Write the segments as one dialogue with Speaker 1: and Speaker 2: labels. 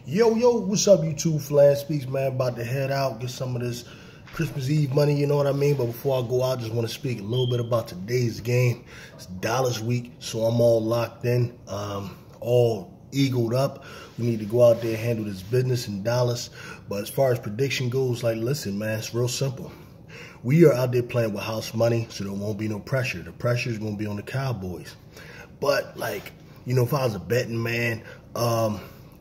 Speaker 1: Yo, what's up, YouTube? Flash Speaks, man. About to head out, get some of this Christmas Eve money, you know what I mean? But before I go out, I just want to speak a little bit about today's game. It's Dallas week, so I'm all locked in, all eagled up. We need to go out there and handle this business in Dallas. But as far as prediction goes, like, listen, man, it's real simple. We are out there playing with house money, so there won't be no pressure. The pressure is going to be on the Cowboys. But, like, you know, if I was a betting man,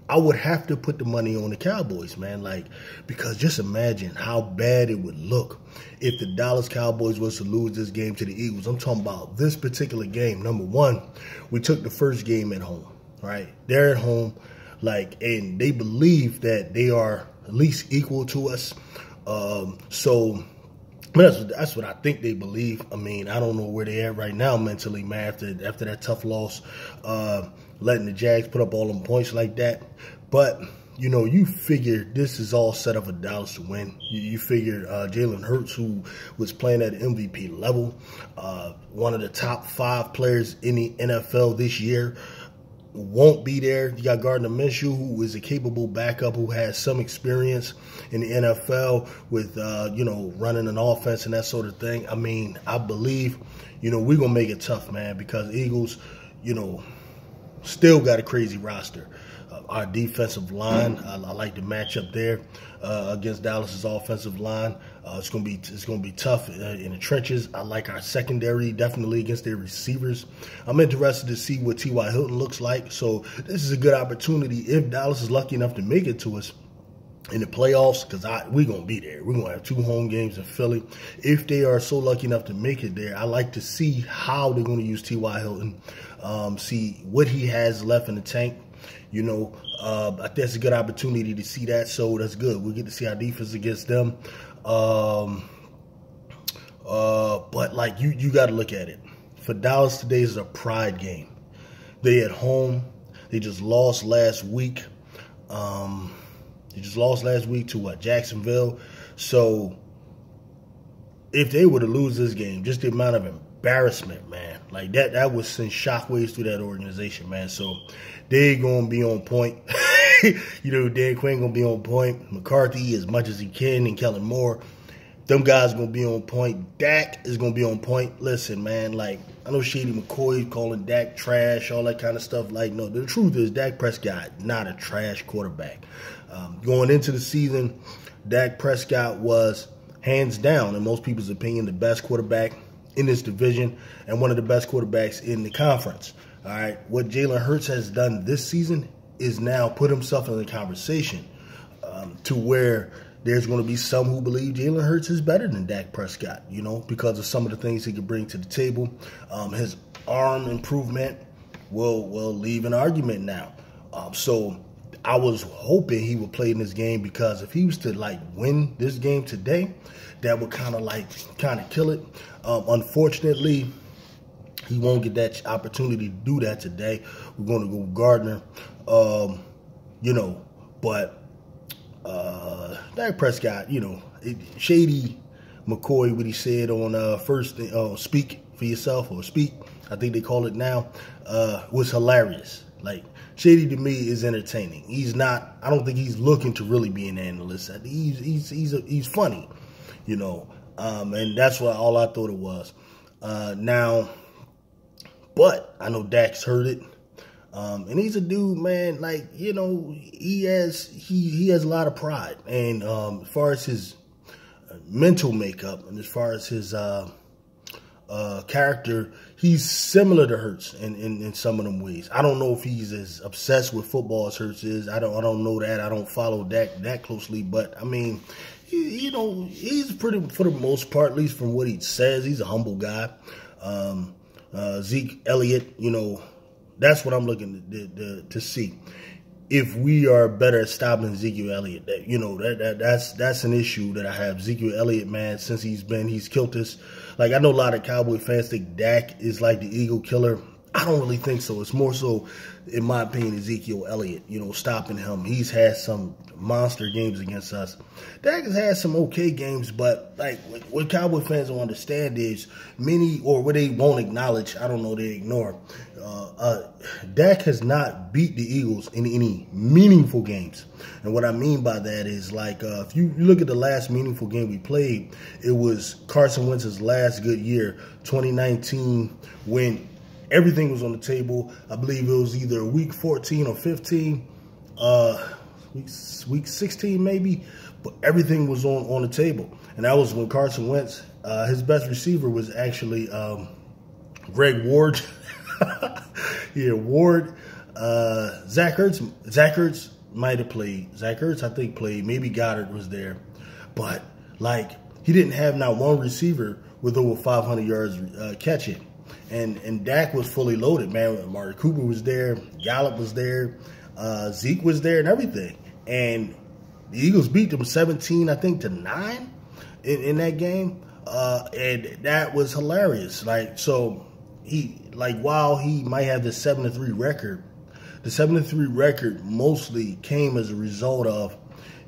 Speaker 1: I would have to put the money on the Cowboys, man, like, because just imagine how bad it would look if the Dallas Cowboys was to lose this game to the Eagles. I'm talking about this particular game. Number one, we took the first game at home, right? They're at home, like, and they believe that they are at least equal to us. So that's what I think they believe. I mean, I don't know where they're at right now mentally, man, after that tough loss, letting the Jags put up all them points like that. But, you know, you figure this is all set up for Dallas to win. You figure Jalen Hurts, who was playing at MVP level, one of the top 5 players in the NFL this year, won't be there. You got Gardener Minshew, who is a capable backup, who has some experience in the NFL with, you know, running an offense and that sort of thing. I mean, I believe, you know, we're going to make it tough, man, because Eagles, you know, still got a crazy roster. Our defensive line, I like the matchup there against Dallas's offensive line. It's gonna be tough in the trenches. I like our secondary definitely against their receivers. I'm interested to see what T.Y. Hilton looks like. So this is a good opportunity if Dallas is lucky enough to make it to us in the playoffs, because we're going to be there. We're going to have 2 home games in Philly. If they are so lucky enough to make it there, I like to see how they're going to use T.Y. Hilton, see what he has left in the tank. You know, I think that's a good opportunity to see that, so that's good. We'll get to see our defense against them. But, like, you got to look at it. For Dallas, today is a pride game. They at home. They just lost last week. They just lost last week to Jacksonville. So if they were to lose this game, just the amount of embarrassment, man, like that would send shockwaves through that organization, man. So they're going to be on point. You know, Dan Quinn going to be on point. McCarthy as much as he can, and Kellen Moore. Them guys going to be on point. Dak is going to be on point. Listen, man, like, I know Shady McCoy calling Dak trash, all that kind of stuff. Like, no, the truth is Dak Prescott not a trash quarterback. Going into the season, Dak Prescott was, hands down, in most people's opinion, the best quarterback in this division and one of the best quarterbacks in the conference. All right, what Jalen Hurts has done this season is now put himself in the conversation to where there's going to be some who believe Jalen Hurts is better than Dak Prescott, you know, because of some of the things he can bring to the table. His arm improvement will leave an argument now. So I was hoping he would play in this game, because if he was to, like, win this game today, that would kind of kill it. Unfortunately, he won't get that opportunity to do that today. We're going to go with Gardener, you know, but Dak Prescott, you know, Shady McCoy, what he said on first Speak for Yourself, or Speak, I think they call it now, was hilarious. Like, Shady to me is entertaining. He's not, I don't think he's looking to really be an analyst. He's funny, you know, and that's what all I thought it was. Now, but I know Dak's heard it. And he's a dude, man, like, you know, he has a lot of pride. And as far as his mental makeup and as far as his character, he's similar to Hurts in some of them ways. I don't know if he's as obsessed with football as Hurts is. I don't know that. I don't follow Dak that closely. But, I mean, you know, he's pretty, for the most part, at least from what he says, he's a humble guy. Zeke Elliott, you know, that's what I'm looking to see. If we are better at stopping Ezekiel Elliott, you know, that's an issue that I have. Ezekiel Elliott, man, since he's killed us. Like, I know a lot of Cowboy fans think Dak is like the Eagle killer. I don't really think so. It's more so, in my opinion, Ezekiel Elliott, you know, stopping him. He's had some monster games against us. Dak has had some okay games, but, like, what Cowboy fans don't understand is many, or what they won't acknowledge, I don't know, they ignore, Dak has not beat the Eagles in any meaningful games. And what I mean by that is, like, if you look at the last meaningful game we played, it was Carson Wentz's last good year, 2019, when everything was on the table. I believe it was either week 14 or 15, week 16 maybe, but everything was on the table. And that was when Carson Wentz, his best receiver was actually Greg Ward. Yeah, Ward. Zach Ertz might have played. Zach Ertz, I think, played. Maybe Goddard was there. But, like, he didn't have not one receiver with over 500 yards catching. And Dak was fully loaded, man. Amari Cooper was there. Gallup was there. Zeke was there and everything. And the Eagles beat them 17, I think, to 9 in that game. And that was hilarious. Like, so while he might have the 7-3 record, the 7-3 record mostly came as a result of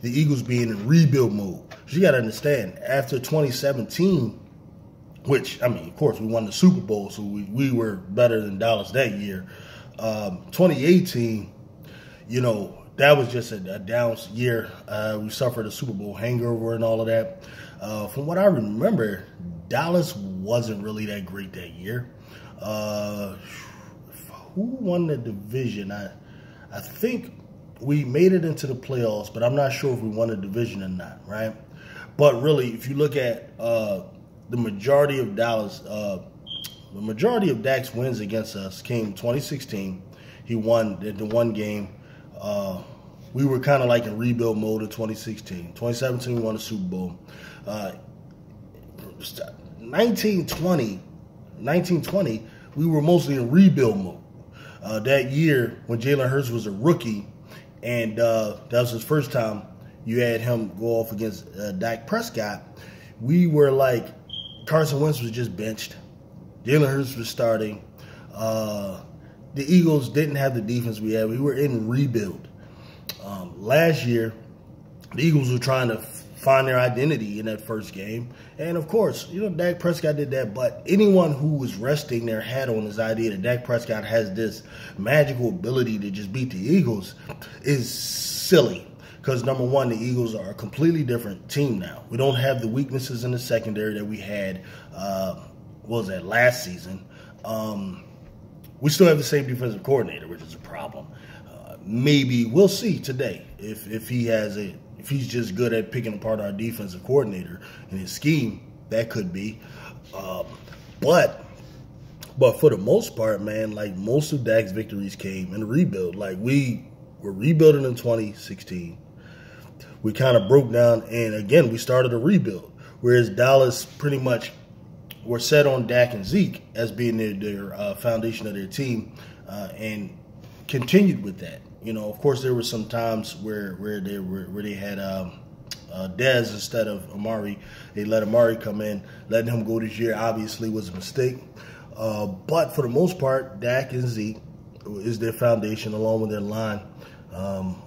Speaker 1: the Eagles being in rebuild mode. So you got to understand, after 2017, which, I mean, of course, we won the Super Bowl, so we were better than Dallas that year. 2018, you know, that was just a down year. We suffered a Super Bowl hangover and all of that. From what I remember, Dallas wasn't really that great that year. Who won the division? I think we made it into the playoffs, but I'm not sure if we won the division or not, right? But really, if you look at the majority of Dak's wins against us came 2016. He won the one game. We were kind of like in rebuild mode in 2016. 2017, we won the Super Bowl. 1920, we were mostly in rebuild mode. That year, when Jalen Hurts was a rookie, and that was his first time you had him go off against Dak Prescott, we were like, Carson Wentz was just benched. Jalen Hurts was starting. The Eagles didn't have the defense we had. We were in rebuild. Last year, the Eagles were trying to find their identity in that first game. And, of course, you know, Dak Prescott did that. But anyone who was resting their hat on this idea that Dak Prescott has this magical ability to just beat the Eagles is silly. Because, number one, the Eagles are a completely different team now. We don't have the weaknesses in the secondary that we had, last season. We still have the same defensive coordinator, which is a problem. Maybe we'll see today if he's just good at picking apart our defensive coordinator and his scheme. That could be, but for the most part, man, like most of Dak's victories came in the rebuild. Like we were rebuilding in 2016. We kind of broke down, and again we started a rebuild. Whereas Dallas pretty much were set on Dak and Zeke as being their foundation of their team, and continued with that. You know, of course, there were some times where they had Dez instead of Amari. They let Amari come in. Letting him go this year obviously was a mistake. But for the most part, Dak and Zeke is their foundation along with their line,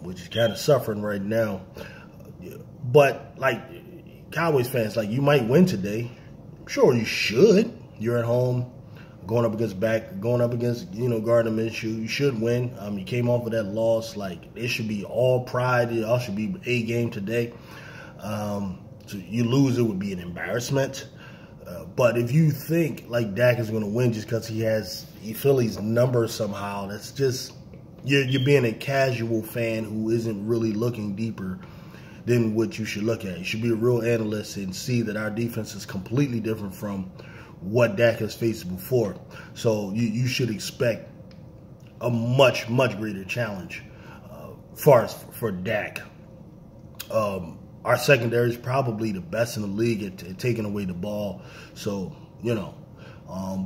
Speaker 1: which is kind of suffering right now. But, like, Cowboys fans, like, you might win today. Sure, you should. You're at home. Going up against Gardener Minshew, you should win. You came off of that loss. Like, it should be all pride. It all should be a game today. So you lose, it would be an embarrassment. But if you think like Dak is going to win just because he Philly's number somehow, that's just you're being a casual fan who isn't really looking deeper than what you should look at. You should be a real analyst and see that our defense is completely different from what Dak has faced before. So you should expect a much greater challenge for Dak. Our secondary is probably the best in the league at taking away the ball. So, you know.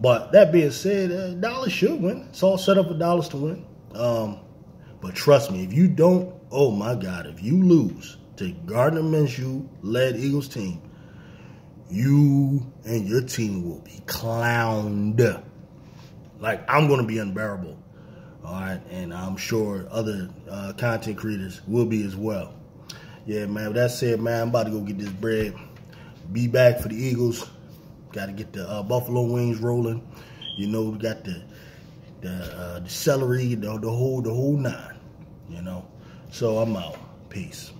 Speaker 1: But that being said, Dallas should win. It's all set up for Dallas to win. But trust me, if you don't, oh my God, if you lose to Gardener Minshew-led Eagles team, you and your team will be clowned. Like, I'm going to be unbearable. All right, and I'm sure other content creators will be as well. Yeah, man, with that said, man, I'm about to go get this bread. Be back for the Eagles. Got to get the buffalo wings rolling. You know, we got the the celery, the whole nine, you know. So I'm out. Peace.